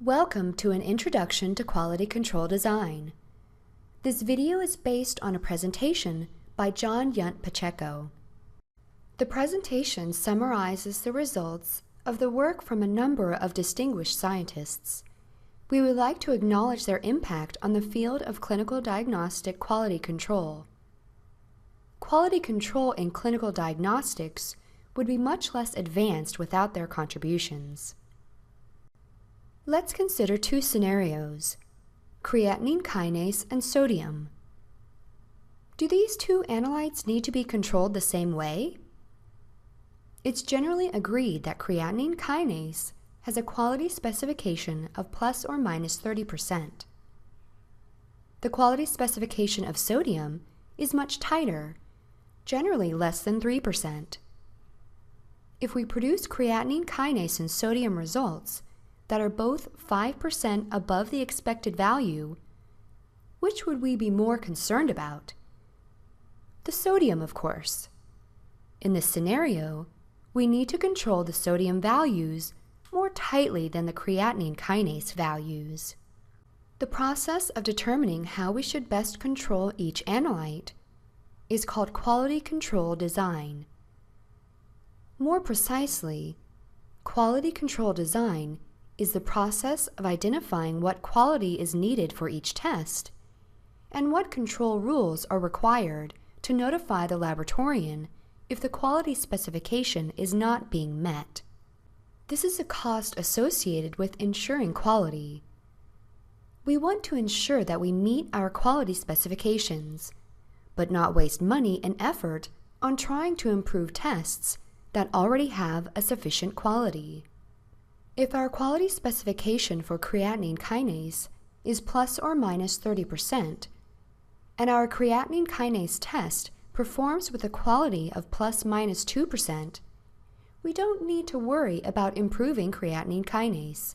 Welcome to an introduction to quality control design. This video is based on a presentation by Yundt-Pacheco. The presentation summarizes the results of the work from a number of distinguished scientists. We would like to acknowledge their impact on the field of clinical diagnostic quality control. Quality control in clinical diagnostics would be much less advanced without their contributions. Let's consider two scenarios: creatinine kinase and sodium. Do these two analytes need to be controlled the same way? It's generally agreed that creatinine kinase has a quality specification of plus or minus 30%. The quality specification of sodium is much tighter, generally less than 3%. If we produce creatinine kinase and sodium results that are both 5% above the expected value, which would we be more concerned about? The sodium, of course. In this scenario, we need to control the sodium values more tightly than the creatinine kinase values. The process of determining how we should best control each analyte is called quality control design. More precisely, quality control design is the process of identifying what quality is needed for each test and what control rules are required to notify the laboratorian if the quality specification is not being met. This is a cost associated with ensuring quality. We want to ensure that we meet our quality specifications, but not waste money and effort on trying to improve tests that already have a sufficient quality. If our quality specification for creatinine kinase is plus or minus 30%, and our creatinine kinase test performs with a quality of plus minus 2%, we don't need to worry about improving creatinine kinase.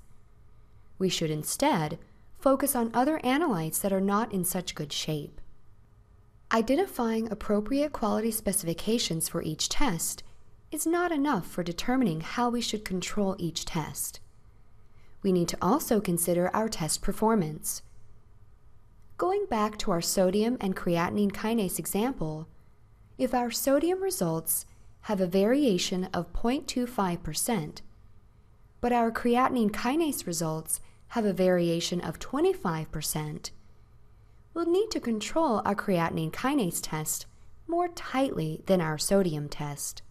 We should instead focus on other analytes that are not in such good shape. Identifying appropriate quality specifications for each test is not enough for determining how we should control each test. We need to also consider our test performance. Going back to our sodium and creatinine kinase example, if our sodium results have a variation of 0.25%, but our creatinine kinase results have a variation of 25%, we'll need to control our creatinine kinase test more tightly than our sodium test.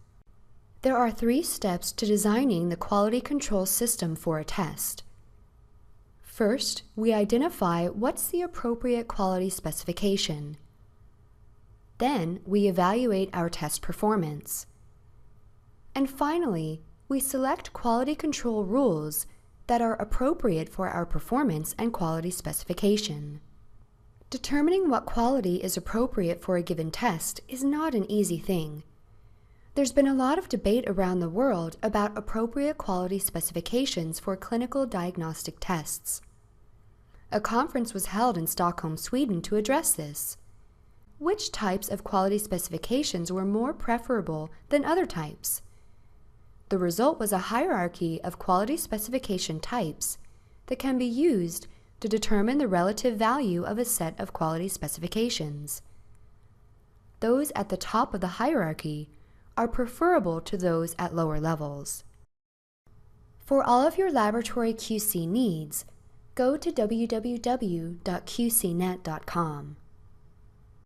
There are 3 steps to designing the quality control system for a test. First, we identify what's the appropriate quality specification. Then, we evaluate our test performance. And finally, we select quality control rules that are appropriate for our performance and quality specification. Determining what quality is appropriate for a given test is not an easy thing. There's been a lot of debate around the world about appropriate quality specifications for clinical diagnostic tests. A conference was held in Stockholm, Sweden to address this. Which types of quality specifications were more preferable than other types? The result was a hierarchy of quality specification types that can be used to determine the relative value of a set of quality specifications. Those at the top of the hierarchy are preferable to those at lower levels. For all of your laboratory QC needs, go to www.qcnet.com.